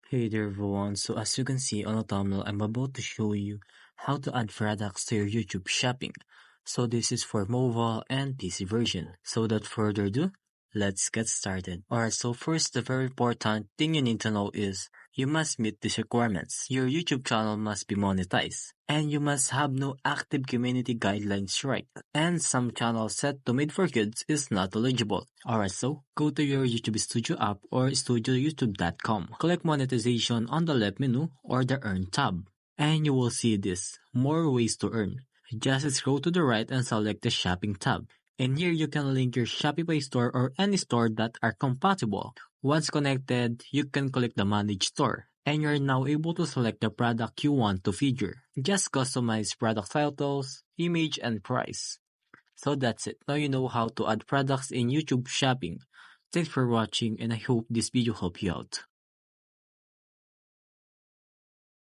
Hey there everyone, so as you can see on the thumbnail, I'm about to show you how to add products to your YouTube shopping. So this is for mobile and PC version. So without further ado, let's get started. Alright, so first the very important thing you need to know is you must meet these requirements. Your YouTube channel must be monetized. And you must have no active community guidelines strike. And some channels set to made for kids is not eligible. Alright, so go to your YouTube Studio app or studioyoutube.com. Click monetization on the left menu or the earn tab. And you will see this, more ways to earn. Just scroll to the right and select the shopping tab. And here you can link your Shopify store or any store that are compatible. Once connected, you can click the manage store. And you're now able to select the product you want to feature. Just customize product titles, image, and price. So that's it. Now you know how to add products in YouTube shopping. Thanks for watching and I hope this video helped you out.